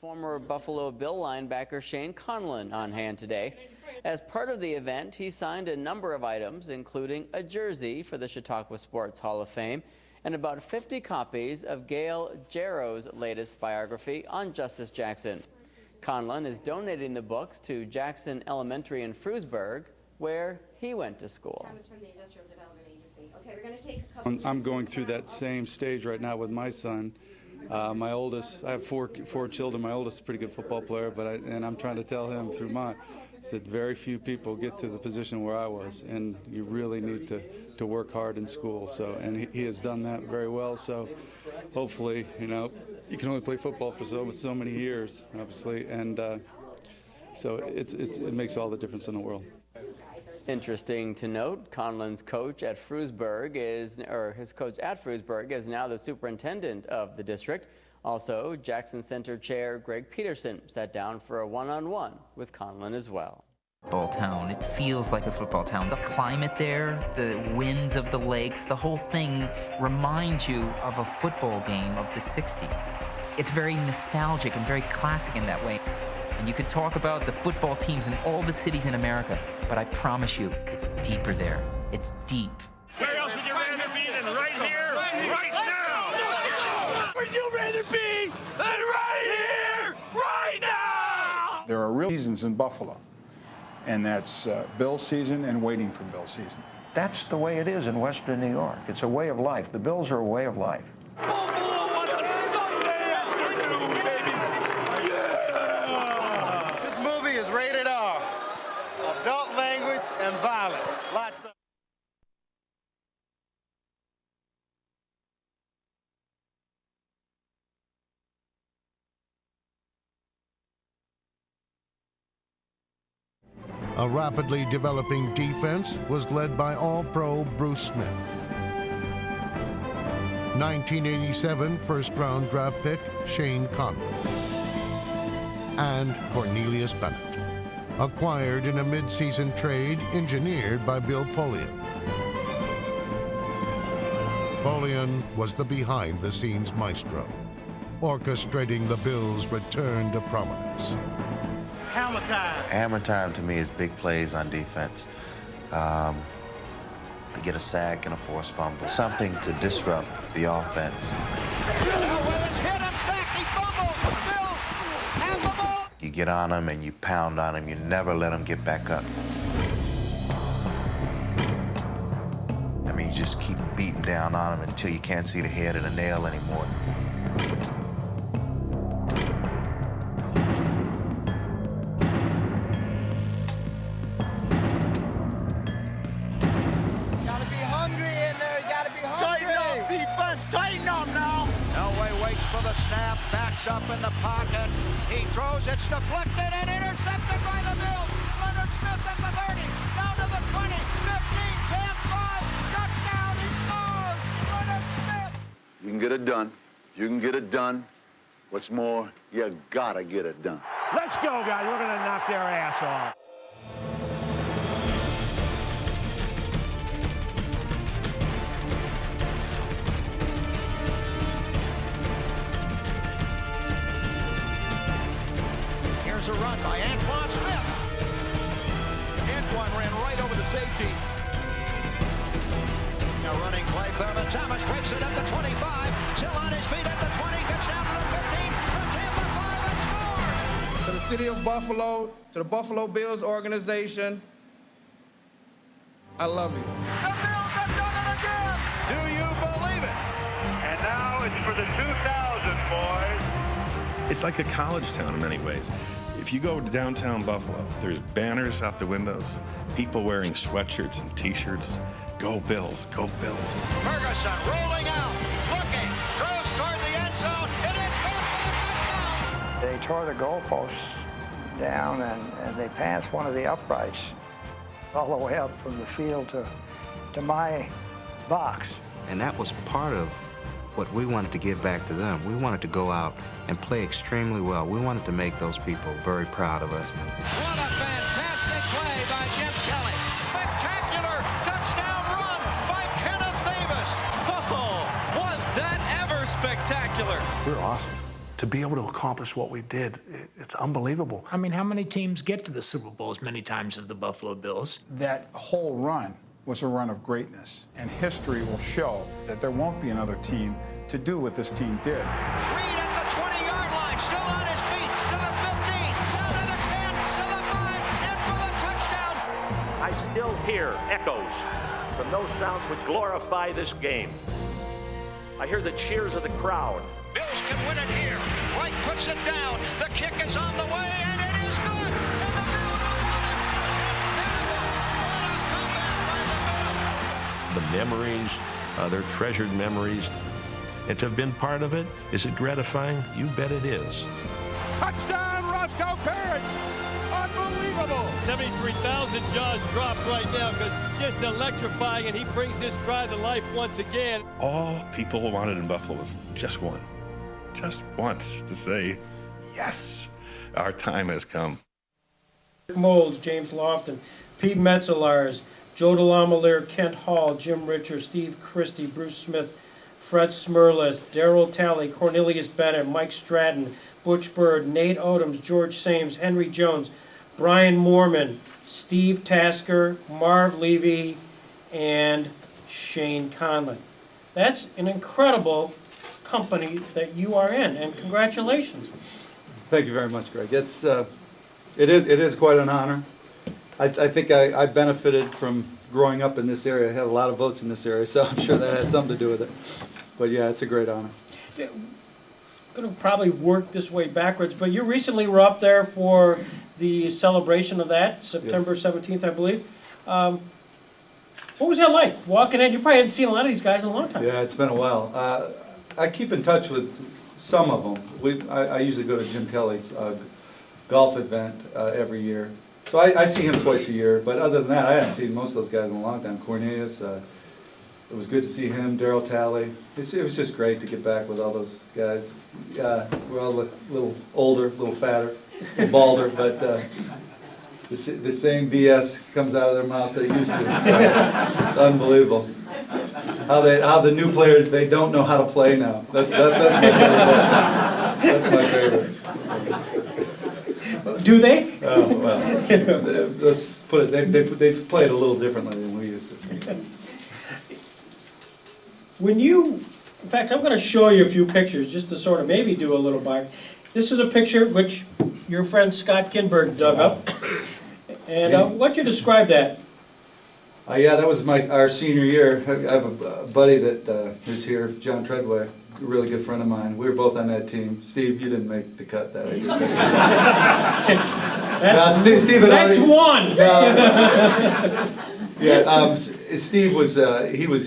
former Buffalo Bill linebacker Shane Conlan on hand today. As part of the event, he signed a number of items, including a jersey for the Chautauqua Sports Hall of Fame and about 50 copies of Gail Jarrow's latest biography on Justice Jackson. Conlan is donating the books to Jackson Elementary in Frewsburg, where he went to school. I'm going through that same stage right now with my son. My oldest, I have four children. My oldest is a pretty good football player, and I'm trying to tell him through that very few people get to the position where I was, and you really need to work hard in school. So, and he has done that very well. So, hopefully, you can only play football for so many years, obviously, and so it makes all the difference in the world. Interesting to note, Conlan's coach at Frewsburg his coach at Frewsburg is now the superintendent of the district. Also, Jackson Center Chair Greg Peterson sat down for a one-on-one with Conlan as well. Football town. It feels like a football town. The climate there, the winds of the lakes, the whole thing reminds you of a football game of the 60s. It's very nostalgic and very classic in that way. And you could talk about the football teams in all the cities in America, but I promise you, it's deeper there. It's deep. Where else would you rather be than right here, right now? Would you rather be than right here, right now? There are real seasons in Buffalo, and that's Bill season and waiting for Bill season. That's the way it is in Western New York. It's a way of life. The Bills are a way of life. Buffalo on a Sunday afternoon, baby! Yeah! This movie is rated R. Adult language and violence. Lots of... A rapidly developing defense was led by All-Pro Bruce Smith. 1987 first-round draft pick Shane Conlan. And Cornelius Bennett, acquired in a mid-season trade engineered by Bill Polian. Polian was the behind-the-scenes maestro, orchestrating the Bills' return to prominence. Hammer time. Hammer time to me is big plays on defense. You get a sack and a forced fumble, something to disrupt the offense. You get on them and you pound on them. You never let them get back up. I mean, you just keep beating down on them until you can't see the head of the nail anymore. Tighten them now. Elway waits for the snap, backs up in the pocket. He throws, it's deflected and intercepted by the Bills. Leonard Smith at the 30, down to the 20, 15, 10, 5, touchdown, he scores! Leonard Smith! You can get it done. You can get it done. What's more, you gotta get it done. Let's go, guys. We're going to knock their ass off. A run by Antoine Smith. Antoine ran right over the safety. A running play. Thurman Thomas breaks it at the 25. Still on his feet at the 20. Gets down to the 15. The Tampa 5 and scores. To the city of Buffalo, to the Buffalo Bills organization, I love you. The Bills have done it again. Do you believe it? And now it's for the 2000, boys. It's like a college town in many ways. If you go to downtown Buffalo, there's banners out the windows, people wearing sweatshirts and T-shirts. Go Bills, go Bills. Ferguson rolling out, looking, throws toward the end zone. It is good for the touchdown. They tore the goalposts down and they passed one of the uprights all the way up from the field to my box. And that was part of what we wanted to give back to them. We wanted to go out and play extremely well. We wanted to make those people very proud of us. What a fantastic play by Jim Kelly. Spectacular touchdown run by Kenneth Davis. Oh, was that ever spectacular? We're awesome. to be able to accomplish what we did, it's unbelievable. I mean, how many teams get to the Super Bowl as many times as the Buffalo Bills? That whole run was a run of greatness, and history will show that there won't be another team to do what this team did. Reed at the 20-yard line, still on his feet, to the 15, down to the 10, to the 5, in for the touchdown. I still hear echoes from those sounds which glorify this game. I hear the cheers of the crowd. Bills can win it here. White puts it down. The kick is on the way, and it is good. And the Bills have won it. Incredible. What a comeback by the Bills. The memories, they're treasured memories. And to have been part of it, is it gratifying? You bet it is. Touchdown, Roscoe Parrish! Unbelievable! 73,000 jaws dropped right now because just electrifying, and he brings this crowd to life once again. All people wanted in Buffalo was just one. Just once to say, yes, our time has come. Molds, James Lofton, Pete Metzelaars, Joe DeLamiere, Kent Hall, Jim Richards, Steve Christie, Bruce Smith, Fred Smerlas, Darryl Talley, Cornelius Bennett, Mike Stratton, Butch Bird, Nate Odoms, George Sames, Henry Jones, Brian Moorman, Steve Tasker, Marv Levy, and Shane Conlan. That's an incredible company that you are in, and congratulations. Thank you very much, Greg. It is quite an honor. I think I benefited from growing up in this area. I had a lot of votes in this area, so I'm sure that had something to do with it. But yeah, it's a great honor. Going to probably work this way backwards, but you recently were up there for the celebration of that, September 17th, I believe. What was that like, walking in? You probably hadn't seen a lot of these guys in a long time. Yeah, it's been a while. I keep in touch with some of them. I usually go to Jim Kelly's golf event every year. So I see him twice a year, but other than that, I haven't seen most of those guys in a long time. Cornelius, it was good to see him. Darryl Talley. It was just great to get back with all those guys. We're all a little older, a little fatter, a little balder, but the same BS comes out of their mouth they used to. It's unbelievable. How the new players, they don't know how to play now. That's my favorite. Do they? Oh, well, let's put it, they play it a little differently than we used to. When you, in fact, I'm going to show you a few pictures just to sort of maybe do a little back. This is a picture which your friend Scott Kinberg dug up. And why don't you describe that? Yeah, that was our senior year. I have a buddy that is here, John Treadway, a really good friend of mine. We were both on that team. Steve, you didn't make the cut that I just said. Steve had that's already, one! Yeah, Steve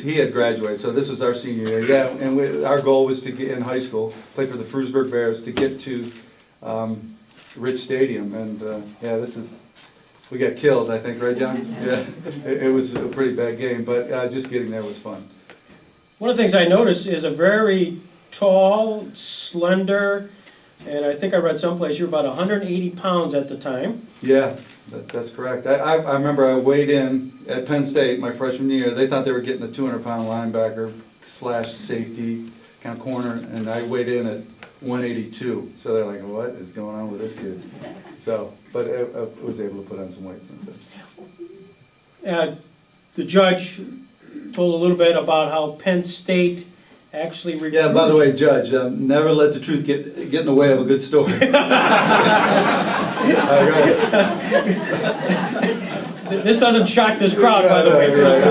he had graduated, so this was our senior year. Yeah, and our goal was to get in high school, play for the Frewsburg Bears, to get to Rich Stadium, and yeah, we got killed, I think, right, John? Yeah, it was a pretty bad game, but just getting there was fun. One of the things I noticed is a very tall, slender, and I think I read someplace you were about 180 pounds at the time. Yeah, that's correct. I remember I weighed in at Penn State my freshman year. They thought they were getting a 200-pound linebacker / safety kind of corner, and I weighed in at 182. So they're like, what is going on with this kid? So, but I was able to put on some weight since then. The judge told a little bit about how Penn State actually recruited. Yeah, by the way, Judge, never let the truth get in the way of a good story. This doesn't shock this crowd, by the way. Right.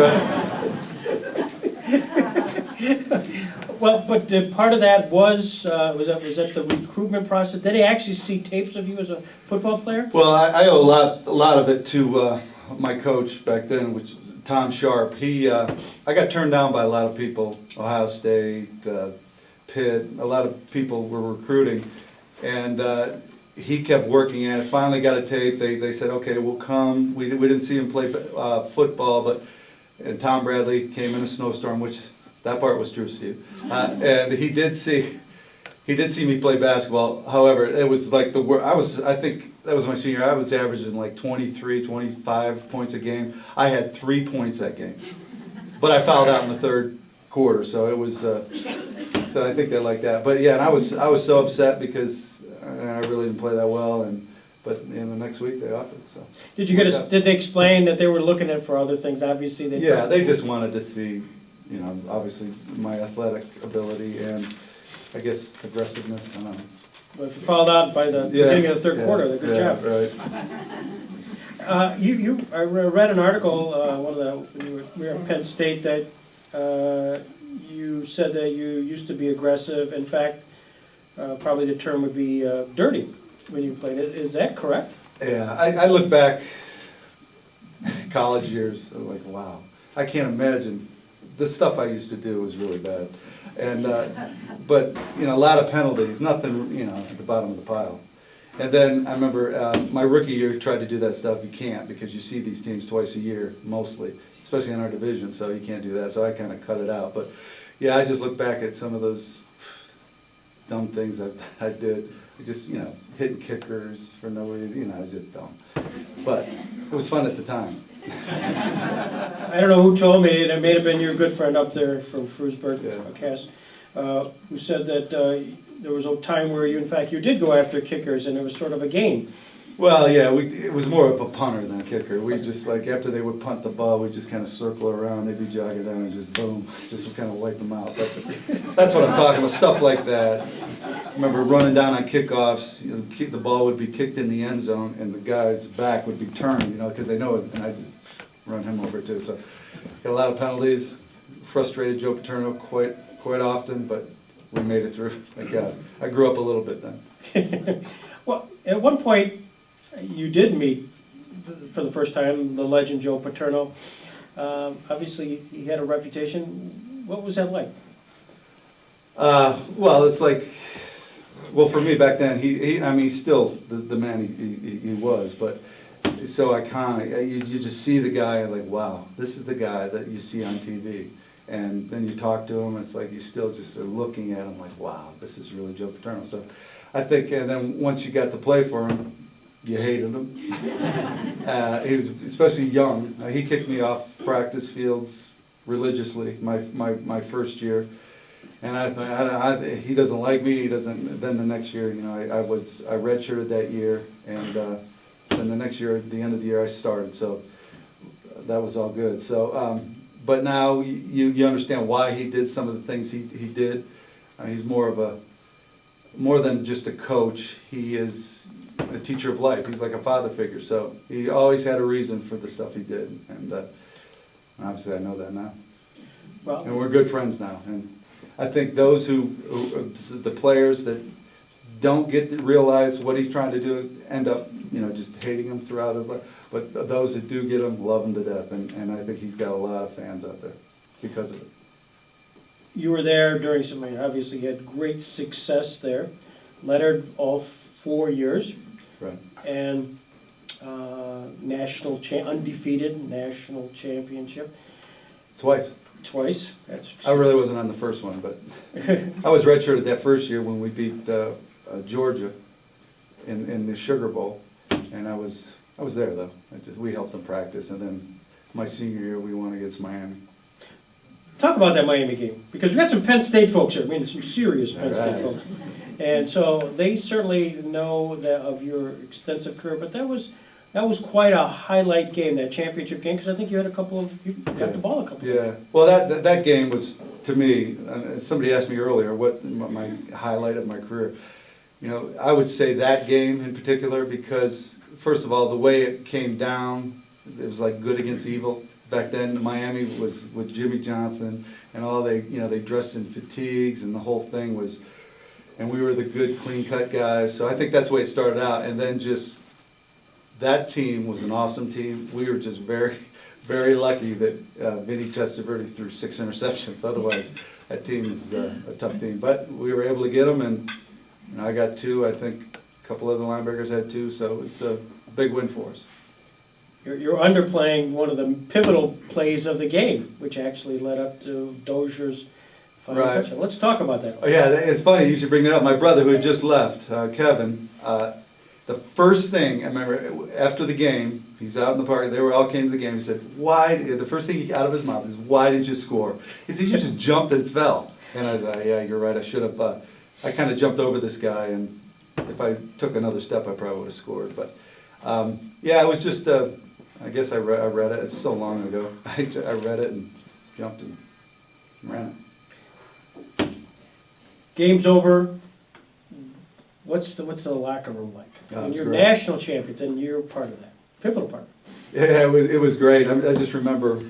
Well, but part of that was that the recruitment process? Did they actually see tapes of you as a football player? Well, I owe a lot of it to my coach back then, which was Tom Sharp. I got turned down by a lot of people, Ohio State, Pitt, a lot of people were recruiting, and he kept working at it. Finally got a tape. They said, okay, we'll come. We didn't see him play football, and Tom Bradley came in a snowstorm, which that part was true, Steve. And he did see me play basketball. However, it was like I think that was my senior year. I was averaging like 23, 25 points a game. I had 3 points that game. But I fouled out in the third quarter, so it was So I think they like that. But yeah, and I was so upset because I really didn't play that well, but the next week they offered. So did you get did they explain that they were looking at for other things? Obviously, they just wanted to see, obviously my athletic ability and I guess aggressiveness. I don't know. Well, if you fouled out by the beginning of the third quarter, good job. Right. I read an article, when you were at Penn State, that you said that you used to be aggressive. In fact, probably the term would be dirty when you played it. Is that correct? Yeah, I look back, college years, I'm like, wow. I can't imagine. The stuff I used to do was really bad. And, but, a lot of penalties, nothing, at the bottom of the pile. And then I remember my rookie year tried to do that stuff. You can't because you see these teams twice a year, mostly, especially in our division, so you can't do that. So I kind of cut it out. But, yeah, I just look back at some of those dumb things I did. Just, hitting kickers for no reason, I was just dumb. But it was fun at the time. I don't know who told me, and it may have been your good friend up there from Frewsburg, Cass, who said that there was a time where you did go after kickers, and it was sort of a game. Well, yeah, it was more of a punter than a kicker. We just, after they would punt the ball, we'd just kind of circle around. They'd be jogging down and just boom, just to kind of wipe them out. That's what I'm talking about, stuff like that. I remember running down on kickoffs, the ball would be kicked in the end zone, and the guy's back would be turned, because they know it, and I just run him over too. So, got a lot of penalties, frustrated Joe Paterno quite often, but we made it through, thank God. I grew up a little bit then. Well, at one point, you did meet, for the first time, the legend Joe Paterno. Obviously, he had a reputation. What was that like? Well, it's like, for me back then, he's still the man he was, but it's so iconic. You just see the guy and like, wow, this is the guy that you see on TV. And then you talk to him, it's like you still just are looking at him like, wow, this is really Joe Paterno. So I think, and then once you got to play for him, you hated him. He was especially young. He kicked me off practice fields religiously my first year. And I thought, he doesn't like me, he doesn't, then the next year, I redshirted that year, and then the next year, at the end of the year, I started, so that was all good. So, but now you understand why he did some of the things he did. He's more than just a coach, he is a teacher of life. He's like a father figure, so he always had a reason for the stuff he did, and obviously I know that now. Well, and we're good friends now, and I think those the players that don't get to realize what he's trying to do end up, just hating him throughout his life. But those that do get him, love him to death, and I think he's got a lot of fans out there because of it. You were there during obviously you had great success there, lettered all 4 years. Right. And undefeated national championship. Twice. I really wasn't on the first one, but I was redshirted that first year when we beat Georgia in the Sugar Bowl, and I was there though. We helped them practice, and then my senior year we won against Miami. Talk about that Miami game, because we got some Penn State folks here. Some serious Penn State folks, and so they certainly know of your extensive career. But that was quite a highlight game, that championship game, because I think you got the ball a couple. Yeah. Well, that game was, to me. Somebody asked me earlier what my highlight of my career. I would say that game in particular because, first of all, the way it came down, it was like good against evil. Back then, Miami was with Jimmy Johnson, and all they dressed in fatigues, and the whole thing was, and we were the good, clean-cut guys. So I think that's the way it started out, and then just that team was an awesome team. We were just very, very lucky that Vinny Testaverde threw 6 interceptions. Otherwise, that team is a tough team. But we were able to get them, and I got 2. I think a couple other linebackers had 2, so it's a big win for us. You're underplaying one of the pivotal plays of the game, which actually led up to Dozier's final touchdown. Let's talk about that. Oh, yeah, it's funny you should bring that up. My brother, who had just left, Kevin, the first thing, I remember, after the game, he's out in the park, they all came to the game, he said, the first thing out of his mouth is, why didn't you score? He said, you just jumped and fell. And I was like, yeah, you're right, I should have, I kind of jumped over this guy, and if I took another step, I probably would have scored. But yeah, it was just, I guess I read it, it's so long ago. I read it and jumped and ran it. Game's over. What's the locker room like? Oh, And it's you're great. national champions, and you're part of that, pivotal part. Yeah, it was great. I just remember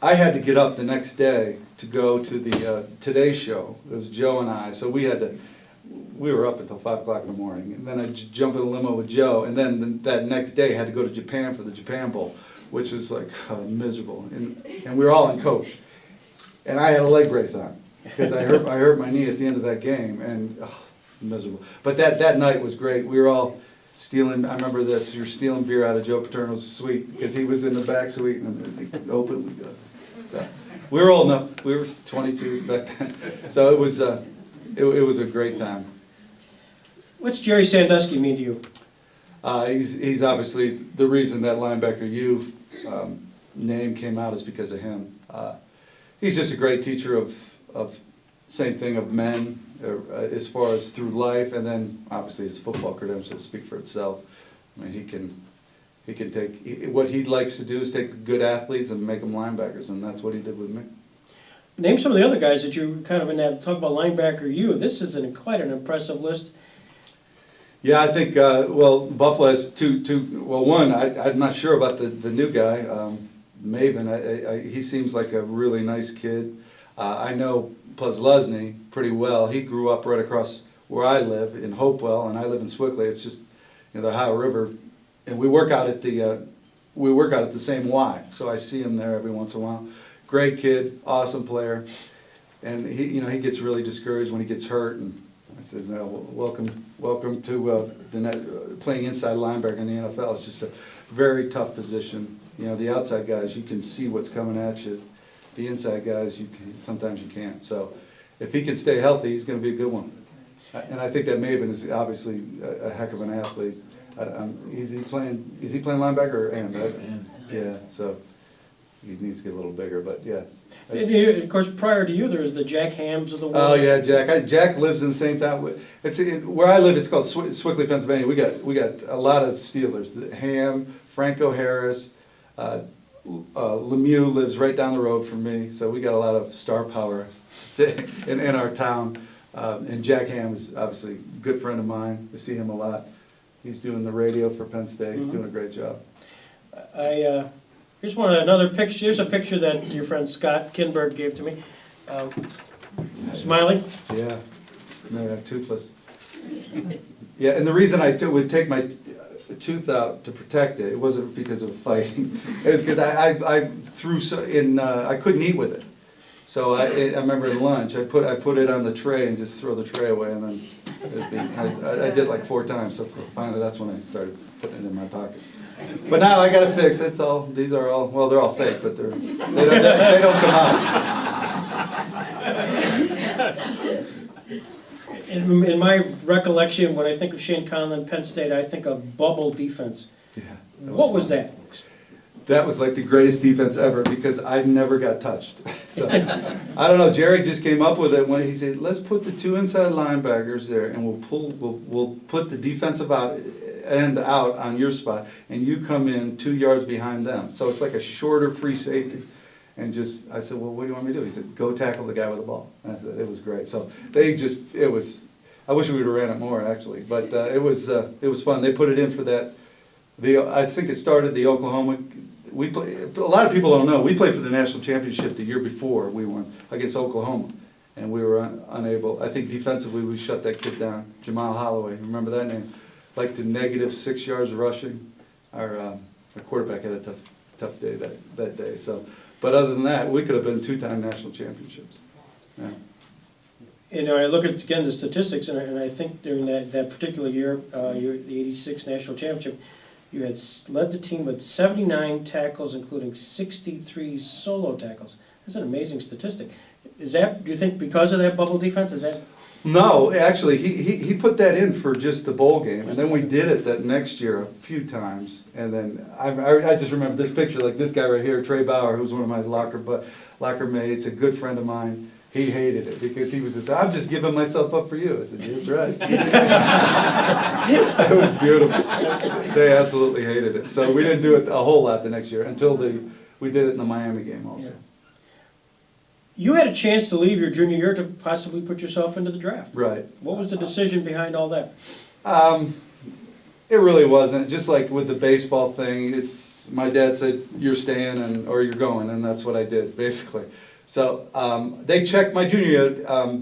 I had to get up the next day to go to the Today Show. It was Joe and I, so we were up until 5 o'clock in the morning. And then I jump in a limo with Joe, and then that next day had to go to Japan for the Japan Bowl, which was like miserable. And we were all in coach. And I had a leg brace on because I hurt my knee at the end of that game, and miserable. But that night was great. We were all stealing, I remember this, you're stealing beer out of Joe Paterno's suite because he was in the back suite and open. So we were old enough. We were 22 back then. So it was a great time. What's Jerry Sandusky mean to you? He's obviously the reason that linebacker U name came out is because of him. He's just a great teacher of same thing of men as far as through life, and then obviously his football credentials speak for itself. I mean, he can take what he likes to do is take good athletes and make them linebackers, and that's what he did with me. Name some of the other guys that you kind of in that talk about linebacker U. This is quite an impressive list. Yeah, I think, well, Buffalo has two. Well, one, I'm not sure about the new guy, Maven. He seems like a really nice kid. I know Puslesny pretty well. He grew up right across where I live in Hopewell, and I live in Swickley. It's just, the Ohio River, and we work out at the same Y, so I see him there every once in a while. Great kid, awesome player, and he gets really discouraged when he gets hurt. And I said, no, welcome to playing inside linebacker in the NFL. It's just a very tough position. The outside guys, you can see what's coming at you. The inside guys, sometimes you can't. So if he can stay healthy, he's going to be a good one. And I think that Maven is obviously a heck of an athlete. Is he playing linebacker or end? Right? Yeah. So he needs to get a little bigger, but yeah. And of course, prior to you, there was the Jack Hams of the world. Oh yeah, Jack. Jack lives in the same town. Where I live. It's called Swickley, Pennsylvania. We got a lot of Steelers. Ham, Franco Harris, Lemieux lives right down the road from me. So we got a lot of star power in our town. And Jack Ham is obviously a good friend of mine. I see him a lot. He's doing the radio for Penn State. He's doing a great job. Here's another picture. Here's a picture that your friend Scott Kinberg gave to me. Smiling? Yeah. No, toothless. Yeah, and the reason I would take my tooth out to protect it, it wasn't because of fighting. It was because I threw I couldn't eat with it. So I remember at lunch, I put it on the tray and just throw the tray away, and then I did it like 4 times. So finally, that's when I started putting it in my pocket. But now I got to fix. It's all. These are all. Well, they're all fake, but they don't come out. In my recollection, when I think of Shane Conlan, Penn State, I think of bubble defense. Yeah. What was that? That was like the greatest defense ever because I never got touched. So, I don't know. Jerry just came up with it when he said, "Let's put the 2 inside linebackers there, and we'll put the defensive end out on your spot, and you come in 2 yards behind them. So it's like a shorter free safety." And I said, "Well, what do you want me to do?" He said, "Go tackle the guy with the ball." And I said, it was great. So I wish we would have ran it more actually, but it was fun. They put it in for that. I think it started the Oklahoma. A lot of people don't know, we played for the national championship the year before we won against Oklahoma, and we were unable. I think defensively we shut that kid down, Jamal Holloway. Remember that name? Like to -6 yards rushing. Our quarterback had a tough day that day. So, but other than that, we could have been 2-time national championships. Yeah. I look at again the statistics, and I think during that particular year, the '86 national championship, you had led the team with 79 tackles, including 63 solo tackles. That's an amazing statistic. Do you think because of that bubble defense, is that? No, actually, he put that in for just the bowl game, and then we did it that next year a few times. And then I just remember this picture, like this guy right here, Trey Bauer, who's one of my locker mates, a good friend of mine. He hated it because he was just, I'm just giving myself up for you. I said, that's right. It was beautiful. They absolutely hated it. So we didn't do it a whole lot the next year until we did it in the Miami game also. Yeah. You had a chance to leave your junior year to possibly put yourself into the draft. Right. What was the decision behind all that? It really wasn't. Just like with the baseball thing, my dad said, you're staying or you're going, and that's what I did, basically. So they checked my junior year,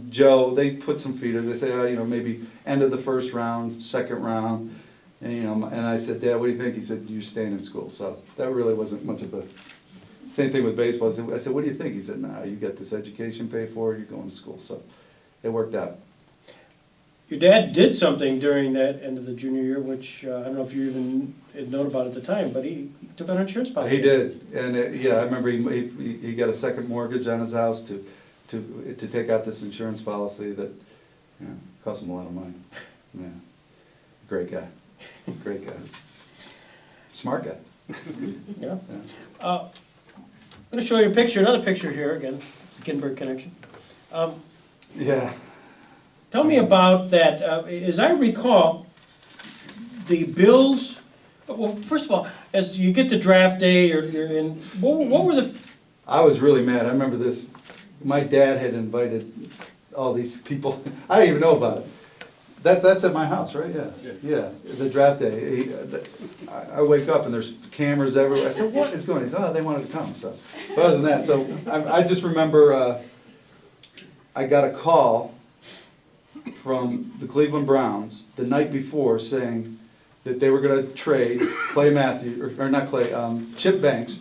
Joe, they put some feeders. They said, maybe end of the first round, second round. And I said, Dad, what do you think? He said, you're staying in school. So that really wasn't much of a, same thing with baseball. I said, what do you think? He said, nah, you got this education paid for, you're going to school. So it worked out. Your dad did something during that end of the junior year, which I don't know if you even had known about at the time, but he took out an insurance policy. He did, and I remember he got a second mortgage on his house to take out this insurance policy that cost him a lot of money. Yeah, great guy, great guy, smart guy. Yeah. I'm going to show you a picture, another picture here again, the Kinberg connection. Yeah. Tell me about that. As I recall, the Bills. Well, first of all, as you get to draft day, you're in. What were the? I was really mad. I remember this. My dad had invited all these people. I didn't even know about it. That's at my house, right? Yeah. The draft day. I wake up and there's cameras everywhere. I said, "What is going on?" He said, "Oh, they wanted to come." So, but other than that, so I just remember I got a call from the Cleveland Browns the night before saying that they were going to trade Clay Matthews, or not Clay, Chip Banks,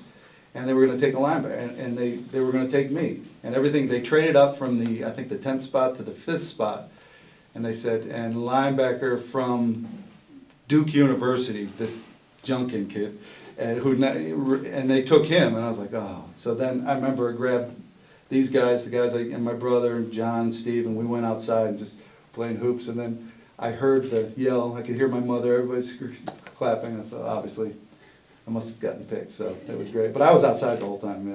and they were going to take a linebacker, and they were going to take me. And everything, they traded up from I think the 10th spot to the 5th spot, and they said, and linebacker from Duke University, this Junkin kid, and they took him, and I was like, oh. So then I remember I grabbed these guys, and my brother, and John, and Steve, and we went outside and just playing hoops, and then I heard the yell. I could hear my mother, everybody's clapping, and so obviously I must have gotten picked, so it was great. But I was outside the whole time.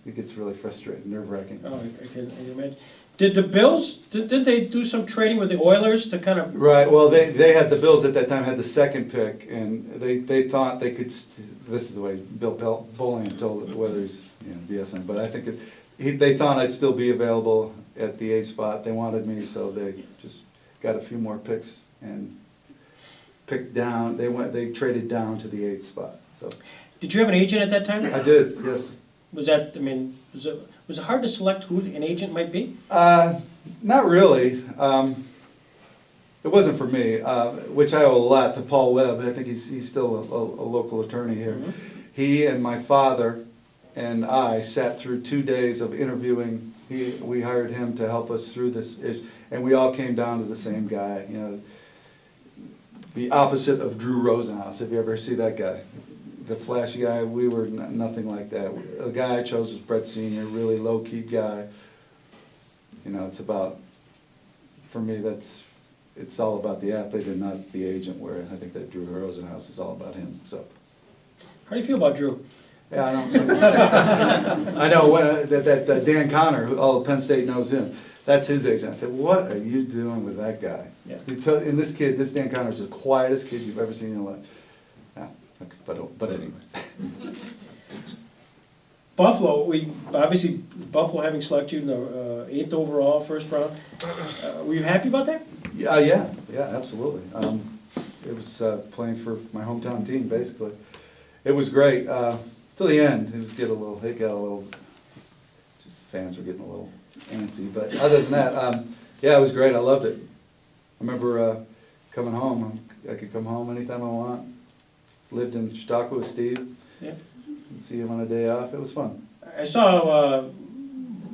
It gets really frustrating, nerve-wracking. Oh, I can imagine. Did the Bills, did they do some trading with the Oilers to kind of... Right, well, they had, the Bills at that time had the second pick, and they thought they could, this is the way Bill Bowling told it, whether he's BSing, but I think they thought I'd still be available at the 8th spot. They wanted me, so they just got a few more picks and picked down. They traded down to the 8th spot. So. Did you have an agent at that time? I did, yes. Was that, was it hard to select who an agent might be? Not really. It wasn't for me, which I owe a lot to Paul Webb. I think he's still a local attorney here. Mm-hmm. He and my father and I sat through 2 days of interviewing. We hired him to help us through this issue, and we all came down to the same guy. The opposite of Drew Rosenhaus. If you ever see that guy, the flashy guy, we were nothing like that. The guy I chose was Brett Senior, really low-key guy. It's about, for me, it's all about the athlete and not the agent, where I think that Drew Rosenhaus is all about him. So, how do you feel about Drew? Yeah, I know that Dan Connor, all of Penn State knows him. That's his agent. I said, what are you doing with that guy? Yeah. And this Dan Connor is the quietest kid you've ever seen in your life. Yeah, but anyway. Buffalo, Buffalo having selected you in the 8th overall, first round. Were you happy about that? Yeah, absolutely. It was playing for my hometown team, basically. It was great. Till the end, it got a little, just the fans were getting a little antsy. But other than that, yeah, it was great. I loved it. I remember coming home. I could come home anytime I want. Lived in Chautauqua with Steve. Yeah. See him on a day off. It was fun. I saw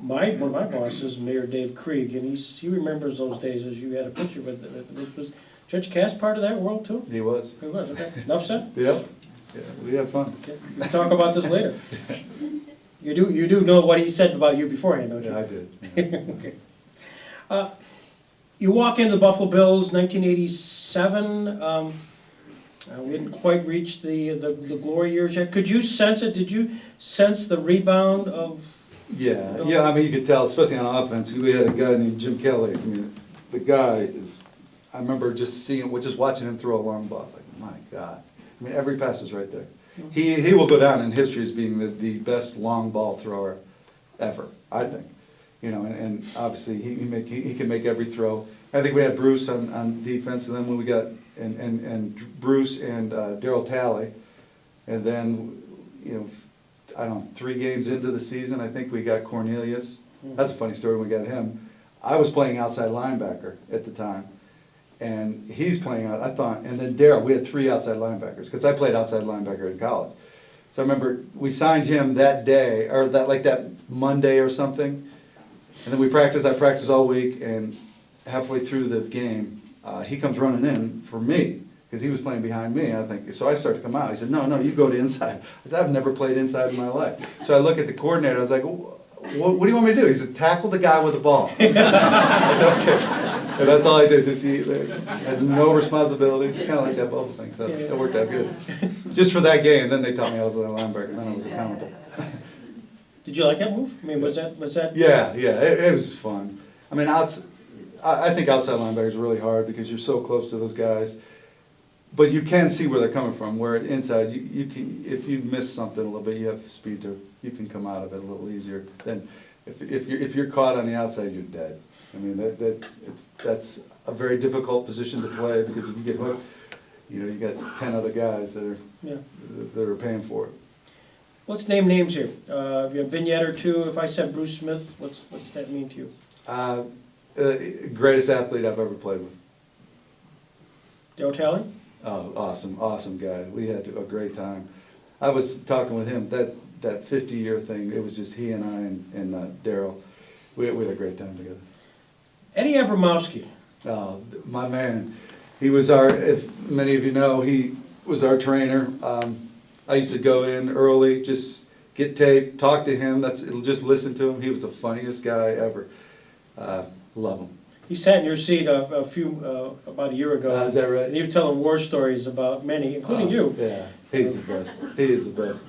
one of my bosses, Mayor Dave Krieg, and he remembers those days as you had a picture with it. Was Judge Cass part of that world too? He was. He was, okay. Enough said? Yep. Yeah, we had fun. Okay. We'll talk about this later. You do know what he said about you beforehand, don't you? Yeah, I did. Yeah. Okay. You walk into the Buffalo Bills, 1987. We didn't quite reach the glory years yet. Could you sense it? Did you sense the rebound of Yeah. I mean, you could tell, especially on offense. We had a guy named Jim Kelly. I mean, the guy is. I remember just watching him throw a long ball. It's like, my God. I mean, every pass is right there. He will go down in history as being the best long ball thrower ever, I think. You know, and obviously he can make every throw. I think we had Bruce on defense, and then when we got and Bruce and Daryl Talley, and then I don't know, 3 games into the season, I think we got Cornelius. That's a funny story when we got him. I was playing outside linebacker at the time, and he's playing out. I thought, and then Daryl. We had 3 outside linebackers because I played outside linebacker in college. So I remember we signed him that day, or that Monday or something, and then we practiced. I practiced all week, and halfway through the game, he comes running in for me because he was playing behind me. I think so. I start to come out. He said, "No, you go to inside." I said, "I've never played inside in my life." So I look at the coordinator. I was like, "What do you want me to do?" He said, "Tackle the guy with the ball." I said, "Okay." And that's all I did. Just had no responsibilities. Kind of like that bubble thing. So it worked out good. Just for that game. Then they taught me I was a linebacker. Then I was accountable. Did you like that move? I mean, was that? Yeah. It was fun. I mean, I think outside linebacker is really hard because you're so close to those guys. But you can see where they're coming from. Where inside, you can, if you miss something a little bit, you have speed you can come out of it a little easier than if you're caught on the outside, you're dead. I mean, that's a very difficult position to play because if you get hooked, you got 10 other guys that are paying for it. Let's name names here. If you have a vignette or two, if I said Bruce Smith, what's that mean to you? Greatest athlete I've ever played with. Daryl Talley? Oh, awesome guy. We had a great time. I was talking with him, that 50-year thing, it was just he and I and Daryl. We had a great time together. Eddie Abramowski. Oh, my man. He was if many of you know, he was our trainer. I used to go in early, just get tape, talk to him, just listen to him. He was the funniest guy ever. Love him. He sat in your seat about a year ago. Is that right? And he was telling war stories about many, including you. Yeah, he's the best. He is the best.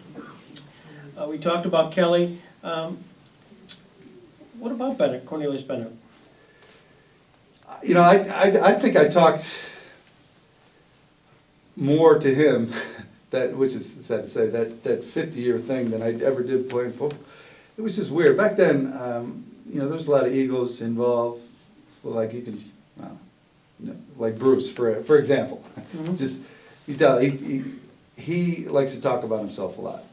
We talked about Kelly. What about Bennett, Cornelius Bennett? I think I talked more to him, which is sad to say, that 50-year thing than I ever did playing football. It was just weird. Back then, there was a lot of egos involved. Like you can, like Bruce, for example. Mm-hmm. Just, you tell, he likes to talk about himself a lot.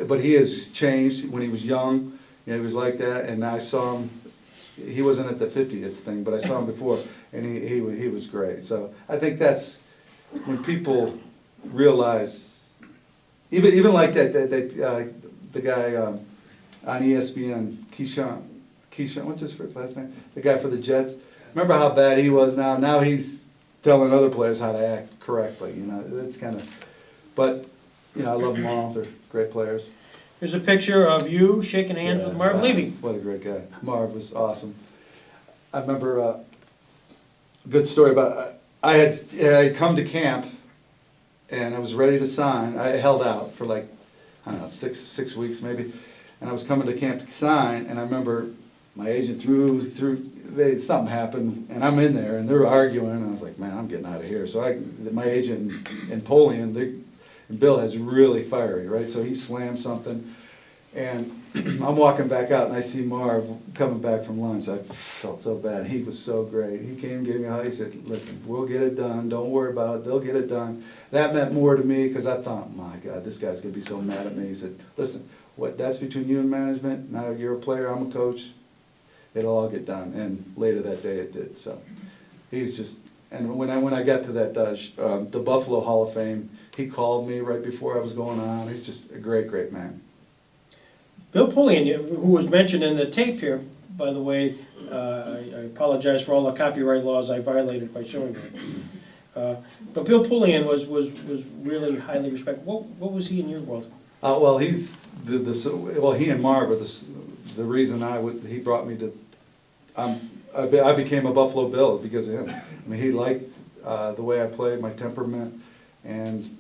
But he has changed. When he was young, he was like that, and I saw him. He wasn't at the 50th thing, but I saw him before, and he was great. So I think that's when people realize, even like the guy on ESPN, Keyshawn, what's his first last name? The guy for the Jets. Remember how bad he was now? Now he's telling other players how to act correctly. That's kind of. But I love them all. They're great players. Here's a picture of you shaking hands with Marv Levy. What a great guy. Marv was awesome. I remember a good story about, I had come to camp and I was ready to sign. I held out for like, I don't know, six weeks maybe. And I was coming to camp to sign, and I remember my agent something happened, and I'm in there, and they're arguing, and I was like, man, I'm getting out of here. So my agent in Napoleon, and Bill is really fiery, right? So he slammed something, and I'm walking back out, and I see Marv coming back from lunch. I felt so bad. He was so great. He came, gave me a hug. He said, listen, we'll get it done. Don't worry about it. They'll get it done. That meant more to me because I thought, my God, this guy's going to be so mad at me. He said, listen, that's between you and management. Now you're a player, I'm a coach. It'll all get done. And later that day it did. So he's just, and when I got to that, the Buffalo Hall of Fame, he called me right before I was going on. He's just a great, great man. Bill Pullian, who was mentioned in the tape here, by the way, I apologize for all the copyright laws I violated by showing that. But Bill Pullian was really highly respected. What was he in your world? Well, he's he and Marv are the reason he brought me to. I became a Buffalo Bill because of him. I mean, he liked the way I played, my temperament, and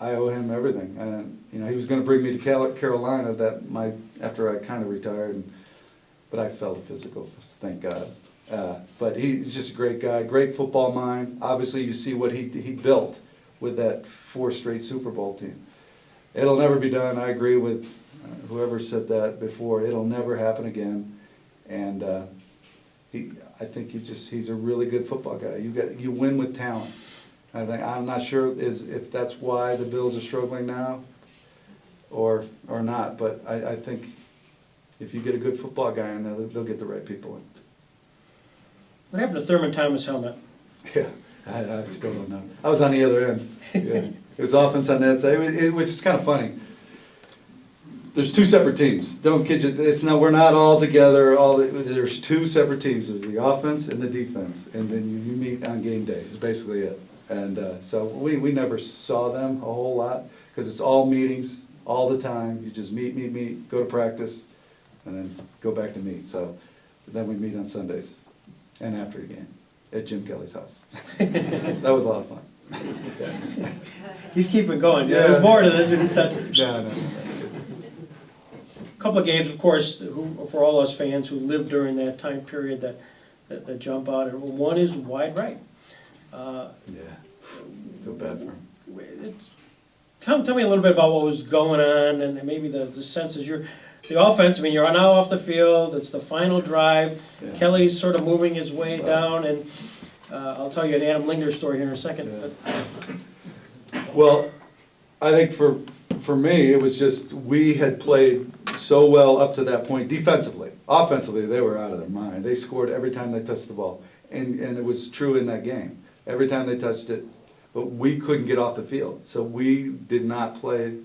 I owe him everything. And he was going to bring me to Carolina after I kind of retired, but I failed a physical, thank God. But he's just a great guy, great football mind. Obviously, you see what he built with that 4 straight Super Bowl team. It'll never be done. I agree with whoever said that before. It'll never happen again. And I think he's a really good football guy. You win with talent. I'm not sure if that's why the Bills are struggling now, or not. But I think if you get a good football guy in there, they'll get the right people in. What happened to Thurman Thomas' helmet? Yeah, I still don't know. I was on the other end. Yeah. It was offense on that side, which is kind of funny. There's 2 separate teams. Don't kid you. We're not all together. There's 2 separate teams. There's the offense and the defense, and then you meet on game day. Is basically it. And so we never saw them a whole lot because it's all meetings all the time. You just meet, go to practice, and then go back to meet. So then we meet on Sundays and after the game at Jim Kelly's house. That was a lot of fun. Yeah. He's keeping going. Yeah. There's more to this when he said. No. A couple of games, of course, for all us fans who lived during that time period that jump out. And one is wide right. Feel bad for him. Tell me a little bit about what was going on and maybe the senses. The offense, I mean, you're now off the field. It's the final drive. Yeah. Kelly's sort of moving his way down, and I'll tell you an Adam Linger story here in a second. Well, I think for me, it was just we had played so well up to that point defensively. Offensively, they were out of their mind. They scored every time they touched the ball, and it was true in that game. Every time they touched it, but we couldn't get off the field. So we did not play.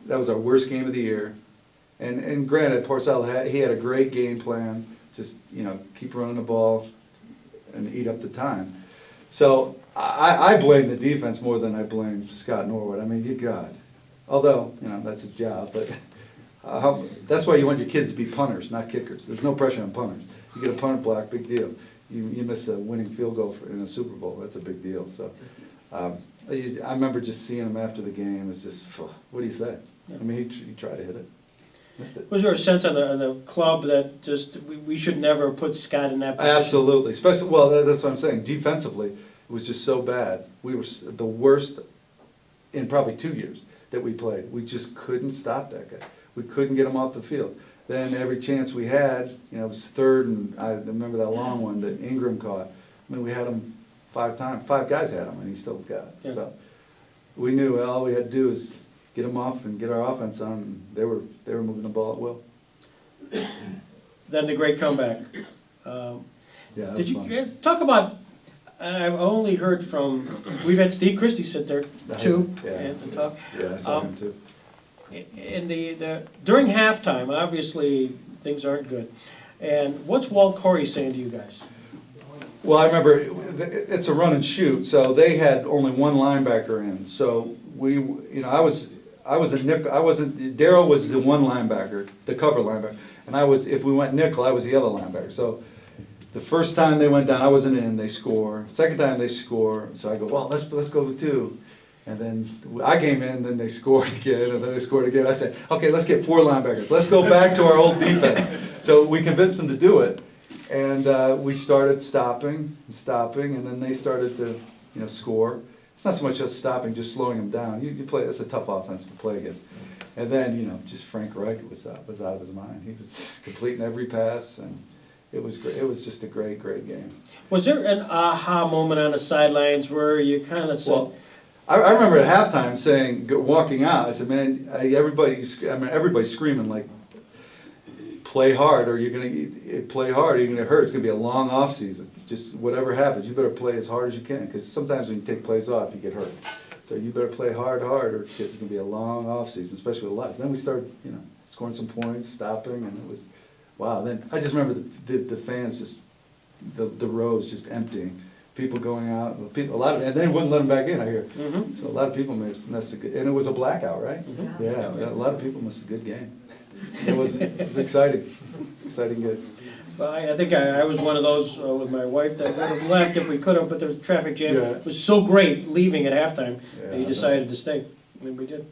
That was our worst game of the year. And granted, Porcel he had a great game plan. Just keep running the ball and eat up the time. So I blame the defense more than I blame Scott Norwood. I mean, although that's his job, but that's why you want your kids to be punters, not kickers. There's no pressure on punters. You get a punt block, big deal. You miss a winning field goal in a Super Bowl, that's a big deal. So I remember just seeing him after the game. It's just, what do you say? I mean, he tried to hit it. Missed it. Was there a sense on the club that just we should never put Scott in that position? Absolutely. Especially, that's what I'm saying. Defensively, it was just so bad. We were the worst in probably 2 years that we played. We just couldn't stop that guy. We couldn't get him off the field. Then every chance we had, it was 3rd, and I remember that long one that Ingram caught. I mean, we had him 5 times. 5 guys had him, and he still got it. Yeah. So we knew all we had to do is get them off and get our offense on. And they were moving the ball at will. Then the great comeback. Did you talk about? I've only heard from. We've had Steve Christie sit there too and talk. Yeah, I saw him too. In during halftime, obviously things aren't good. And what's Walt Corey saying to you guys? Well, I remember it's a run and shoot, so they had only 1 linebacker in. So I was a nickel. Daryl was the 1 linebacker, the cover linebacker, and if we went nickel, I was the other linebacker. So the first time they went down, I wasn't in. They score. Second time they score. So I go, well, let's go with 2. And then I came in, then they scored again, and then they scored again. I said, okay, let's get 4 linebackers. Let's go back to our old defense. So we convinced them to do it, and we started stopping, and then they started to, score. It's not so much just stopping, just slowing them down. You play. That's a tough offense to play against. And then, just Frank Reich was out of his mind. He was completing every pass, and it was great. It was just a great, great game. Was there an aha moment on the sidelines where you kind of said? Well, I remember at halftime walking out, I said, man, everybody's screaming like, play hard or you're going to play hard or you're going to hurt. It's going to be a long off season. Just whatever happens, you better play as hard as you can, because sometimes when you take plays off, you get hurt. So you better play hard, or it's going to be a long off season, especially with lights. Then we started, scoring some points, stopping, and it was, wow. Then I just remember the fans just, the rows just emptying. People going out, and they wouldn't let them back in, I hear. Mm-hmm. So a lot of people missed a good, and it was a blackout, right? Mm-hmm. Yeah, a lot of people missed a good game. It was exciting, exciting good. Well, I think I was one of those with my wife that would have left if we could have, but the traffic jam was so great leaving at halftime that he decided to stay. And we did.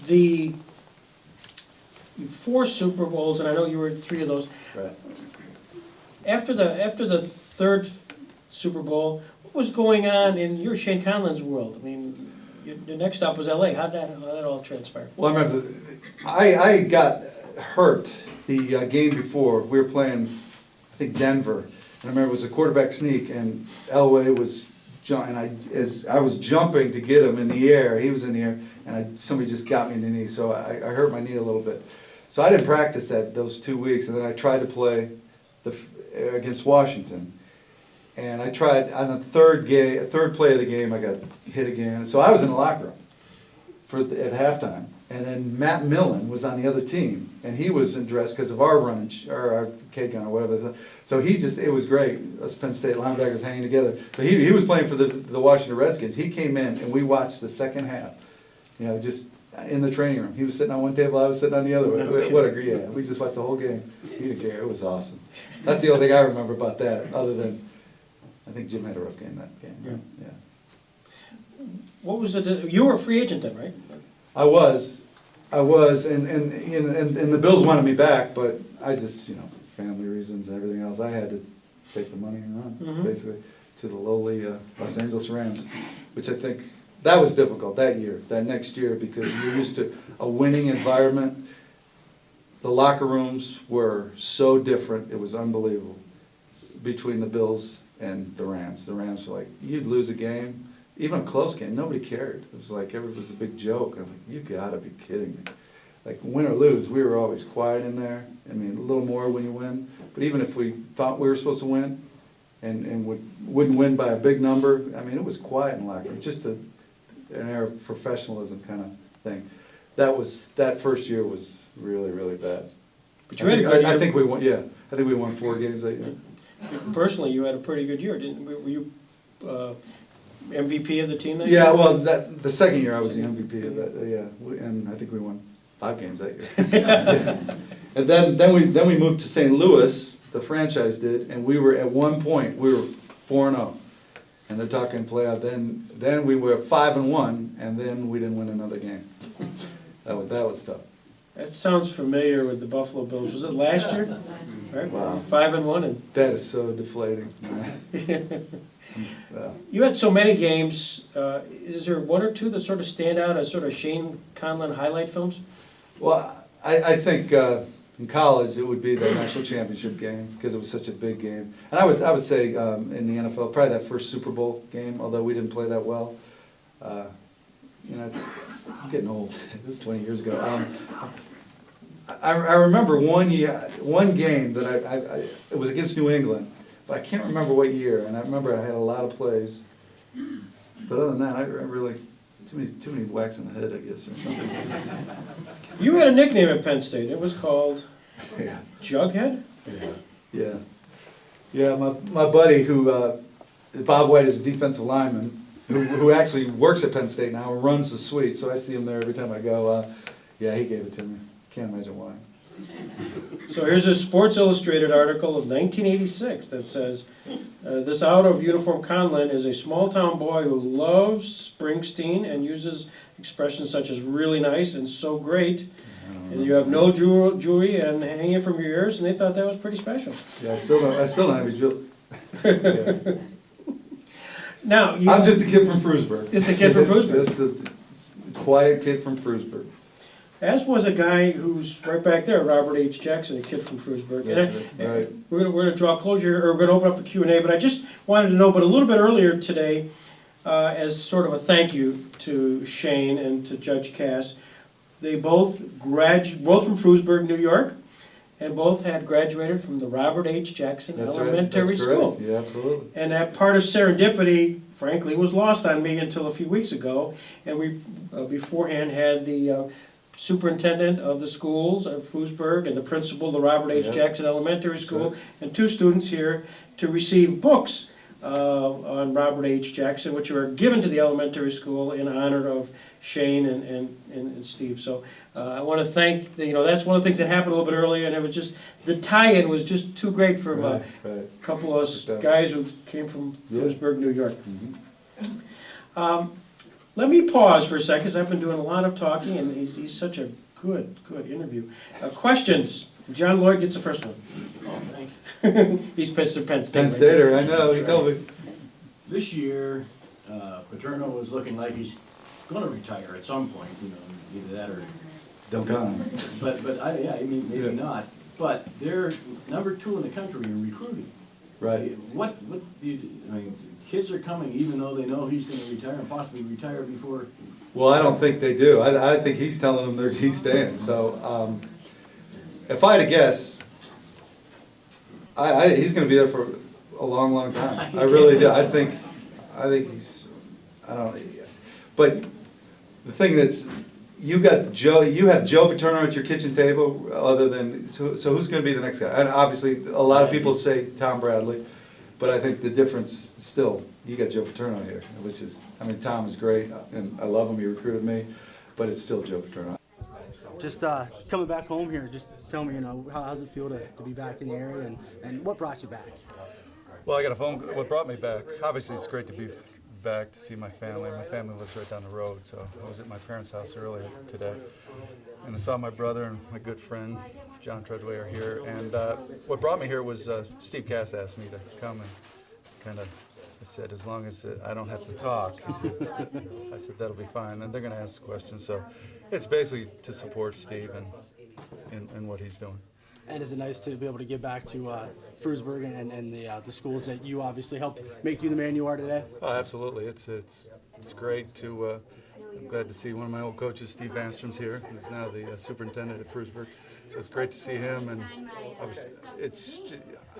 The 4 Super Bowls, and I know you were at 3 of those. Right. After the third Super Bowl, what was going on in your Shane Conlan's world? I mean, the next stop was L.A. How'd that all transpire? Well, I remember I got hurt the game before. We were playing, I think, Denver. And I remember it was a quarterback sneak, and Elway was as I was jumping to get him in the air, he was in the air, and somebody just got me in the knee, so I hurt my knee a little bit. So I didn't practice those 2 weeks, and then I tried to play against Washington. And I tried on the third play of the game, I got hit again. So I was in the locker room at halftime. And then Matt Millen was on the other team, and he was in dress because of our run, or our K-gun or whatever. So it was great. Us Penn State linebackers hanging together. So he was playing for the Washington Redskins. He came in, and we watched the second half, just in the training room. He was sitting on one table, I was sitting on the other. What a great, we just watched the whole game. He didn't care. It was awesome. That's the only thing I remember about that, other than I think Jim had a rough game that game. Yeah. What was you were a free agent then, right? I was, and the Bills wanted me back, but I just, family reasons and everything else, I had to take the money and run, basically, to the lowly Los Angeles Rams, which I think, that was difficult that next year, because you're used to a winning environment. The locker rooms were so different, it was unbelievable, between the Bills and the Rams. The Rams were like, you'd lose a game, even a close game, nobody cared. It was like, it was a big joke. I'm like, you gotta be kidding me. Like, win or lose, we were always quiet in there. I mean, a little more when you win. But even if we thought we were supposed to win and wouldn't win by a big number, I mean, it was quiet in the locker room. Just an air of professionalism kind of thing. That first year was really, really bad. But you had a good year. I think we won, I think we won 4 games that year. Personally, you had a pretty good year, didn't you? Were you MVP of the team that year? Yeah, well, the second year I was the MVP of that, and I think we won 5 games that year. And then we moved to St. Louis, the franchise did, and we were, at one point, we were 4-0. And they're talking playoff, then we were 5-1, and then we didn't win another game. That was tough. That sounds familiar with the Buffalo Bills. Was it last year? Right? Wow. 5-1 and that is so deflating. You had so many games. Is there one or two that sort of stand out as sort of Shane Conlan highlight films? Well, I think in college it would be the national championship game, because it was such a big game. And I would say in the NFL, probably that first Super Bowl game, although we didn't play that well. I'm getting old. This is 20 years ago. I remember one game that it was against New England, but I can't remember what year. And I remember I had a lot of plays. But other than that, I really too many whacks in the head, I guess, or something. You had a nickname at Penn State. It was called Jughead? Yeah, my buddy Bob White is a defensive lineman who actually works at Penn State now and runs the suite, so I see him there every time I go. He gave it to me. Can't imagine why. So here's a Sports Illustrated article of 1986 that says, this out-of-uniform Conlan is a small-town boy who loves Springsteen and uses expressions such as really nice and so great. And you have no jewelry and hanging from your ears, and they thought that was pretty special. Yeah, I still don't have any jewelry. Yeah. Now, I'm just a kid from Frewsburg. Just a kid from Frewsburg. Just a quiet kid from Frewsburg. As was a guy who's right back there, Robert H. Jackson, a kid from Frewsburg. Right. We're going to draw closure, or we're going to open up for Q&A, but I just wanted to know, but a little bit earlier today, as sort of a thank you to Shane and to Judge Cass, they both from Frewsburg, New York, and both had graduated from the Robert H. Jackson Elementary School. Yeah, absolutely. And that part of serendipity, frankly, was lost on me until a few weeks ago, and we beforehand had the superintendent of the schools of Frewsburg and the principal of the Robert H. Jackson Elementary School, and 2 students here to receive books on Robert H. Jackson, which were given to the elementary school in honor of Shane and Steve. So I want to thank, that's one of the things that happened a little bit earlier, and it was just, the tie-in was just too great from a couple of guys who came from Frewsburg, New York. Let me pause for a second, because I've been doing a lot of talking, and he's such a good interview. Questions? John Lloyd gets the first one. Oh, thank He's Mr. Penn State. Penn Stater, I know, he told me. This year, Paterno was looking like he's going to retire at some point, either that or Don't come. But I mean, maybe not. But they're number 2 in the country in recruiting. Right. What do you do? I mean, kids are coming even though they know he's going to retire and possibly retire before. Well, I don't think they do. I think he's telling them he's staying. So if I had to guess, he's going to be there for a long, long time. I really do. I think he's. I don't. But the thing that's you have Joe Paterno at your kitchen table. Other than so who's going to be the next guy? And obviously, a lot of people say Tom Bradley, but I think the difference still you got Joe Paterno here, which is Tom is great and I love him. He recruited me, but it's still Joe Paterno. Just coming back home here, just tell me, how does it feel to be back in the area, and what brought you back? Well, I got a phone. What brought me back? Obviously, it's great to be back to see my family. My family lives right down the road, so I was at my parents' house earlier today, and I saw my brother and my good friend John Treadway are here. And what brought me here was Steve Cass asked me to come and kind of. I said, as long as I don't have to talk, I said that'll be fine. And they're going to ask questions, so it's basically to support Steve and what he's doing. And is it nice to be able to give back to Frewsburg and the schools that you obviously helped make you the man you are today? Oh, absolutely. It's great to. I'm glad to see one of my old coaches, Steve Vanstrom's here, who's now the superintendent at Frewsburg. So it's great to see him, and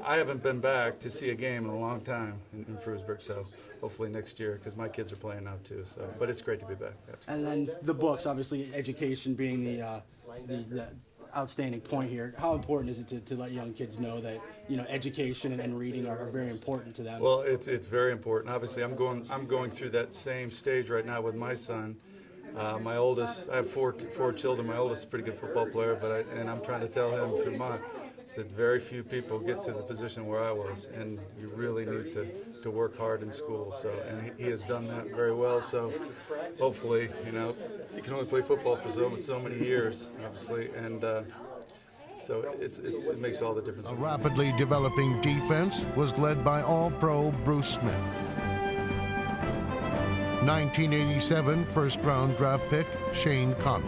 I haven't been back to see a game in a long time in Frewsburg, so hopefully next year, because my kids are playing now too. So, but it's great to be back. Absolutely. And then the books, obviously, education being the outstanding point here. How important is it to let young kids know that education and reading are very important to them? Well, it's very important. Obviously, I'm going through that same stage right now with my son. My oldest, I have four children. My oldest is a pretty good football player, and I'm trying to tell him through mine that very few people get to the position where I was, and you really need to work hard in school. So, and he has done that very well. So, hopefully, you can only play football for so many years, obviously, and so it makes all the difference. A rapidly developing defense was led by All-Pro Bruce Smith. 1987 first-round draft pick Shane Conlan.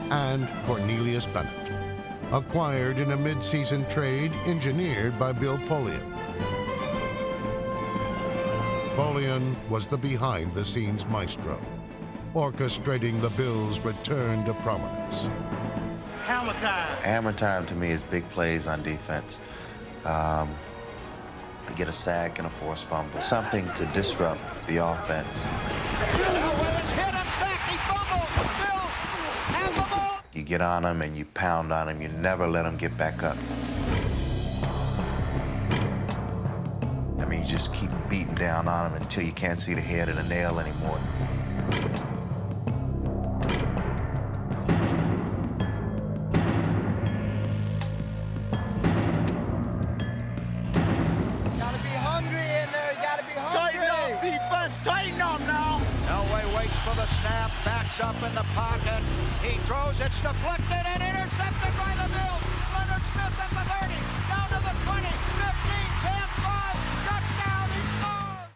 And Cornelius Bennett, acquired in a mid-season trade engineered by Bill Polian. Polian was the behind-the-scenes maestro, orchestrating the Bills' return to prominence. Hammer time. Hammer time to me is big plays on defense. Get a sack and a forced fumble, something to disrupt the offense. You get on them and you pound on them. You never let them get back up. I mean, you just keep beating down on them until you can't see the head of the nail anymore. Tighten up now. Elway waits for the snap, backs up in the pocket. He throws, it's deflected and intercepted by the Bills. Leonard Smith at the 30.